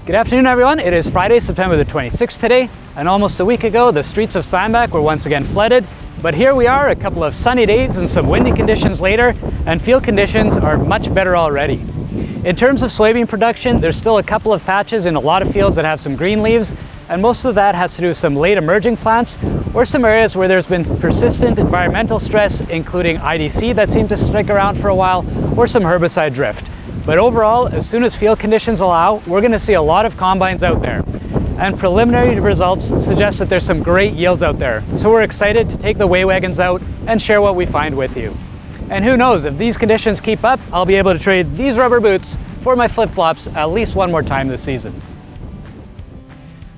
Good afternoon, everyone. It is Friday, September the 26th today, and almost a week ago, the streets of Steinbach were once again flooded. But here we are, a couple of sunny days and some windy conditions later, and field conditions are much better already. In terms of soybean production, there's still a couple of patches in a lot of fields that have some green leaves, and most of that has to do with some late emerging plants or some areas where there's been persistent environmental stress, including IDC that seemed to stick around for a while, or some herbicide drift. But overall, as soon as field conditions allow, we're going to see a lot of combines out there. And preliminary results suggest that there's some great yields out there. So we're excited to take the weigh wagons out and share what we find with you. And who knows, if these conditions keep up, I'll be able to trade these rubber boots for my flip-flops at least one more time this season.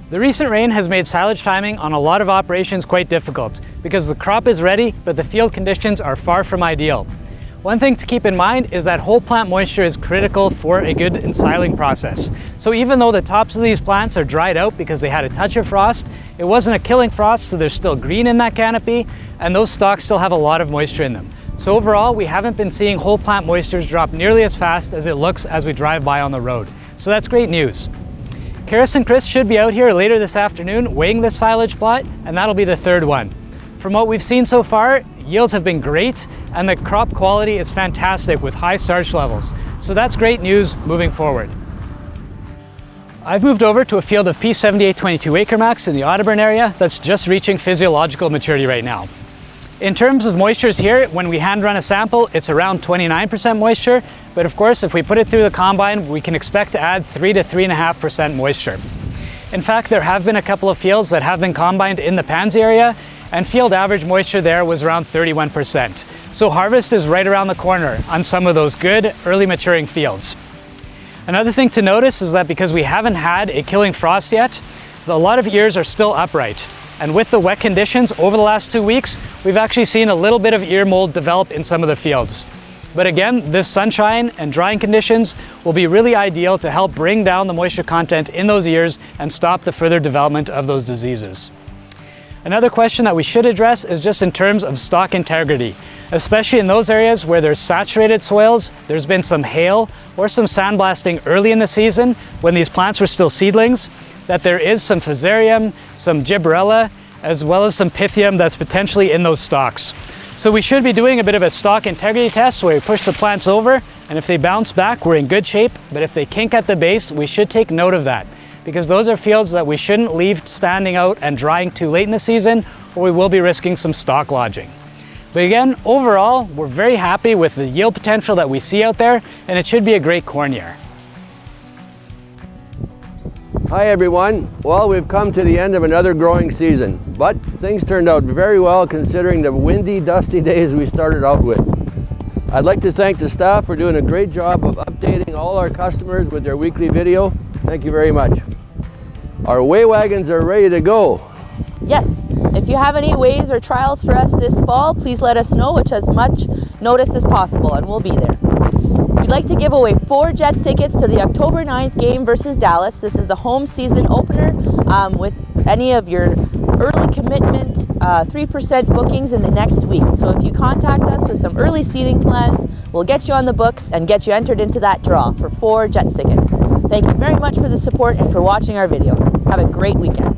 The recent rain has made silage timing on a lot of operations quite difficult because the crop is ready, but the field conditions are far from ideal. One thing to keep in mind is that whole plant moisture is critical for a good ensiling process. So even though the tops of these plants are dried out because they had a touch of frost, it wasn't a killing frost, so there's still green in that canopy, and those stalks still have a lot of moisture in them. So overall, we haven't been seeing whole plant moistures drop nearly as fast as it looks as we drive by on the road. So that's great news. Karis and Chris should be out here later this afternoon weighing this silage plot, and that'll be the third one. From what we've seen so far, yields have been great, and the crop quality is fantastic with high starch levels. So that's great news moving forward. I've moved over to a field of P7822 Acre Max in the Audubon area that's just reaching physiological maturity right now. In terms of moistures here, when we hand run a sample, it's around 29% moisture, but of course, if we put it through the combine, we can expect to add 3 to 3.5% moisture. In fact, there have been a couple of fields that have been combined in the Pansy area, and field average moisture there was around 31%. So harvest is right around the corner on some of those good early maturing fields. Another thing to notice is that because we haven't had a killing frost yet, a lot of ears are still upright. And with the wet conditions over the last 2 weeks, we've actually seen a little bit of ear mold develop in some of the fields. But again, this sunshine and drying conditions will be really ideal to help bring down the moisture content in those ears and stop the further development of those diseases. Another question that we should address is just in terms of stalk integrity, especially in those areas where there's saturated soils, there's been some hail or some sandblasting early in the season when these plants were still seedlings, that there is some Fusarium, some Gibberella, as well as some Pythium that's potentially in those stalks. So we should be doing a bit of a stalk integrity test where we push the plants over, and if they bounce back, we're in good shape, but if they kink at the base, we should take note of that, because those are fields that we shouldn't leave standing out and drying too late in the season, or we will be risking some stalk lodging. But again, overall, we're very happy with the yield potential that we see out there, and it should be a great corn year. Hi everyone. Well, we've come to the end of another growing season, but things turned out very well considering the windy, dusty days we started out with. I'd like to thank the staff for doing a great job of updating all our customers with their weekly video. Thank you very much. Our weigh wagons are ready to go. Yes, if you have any weighs or trials for us this fall, please let us know with as much notice as possible and we'll be there. We'd like to give away 4 Jets tickets to the October 9th game versus Dallas. This is the home season opener with any of your early commitment 3% bookings in the next week. So if you contact us with some early seating plans, we'll get you on the books and get you entered into that draw for 4 Jets tickets. Thank you very much for the support and for watching our videos. Have a great weekend.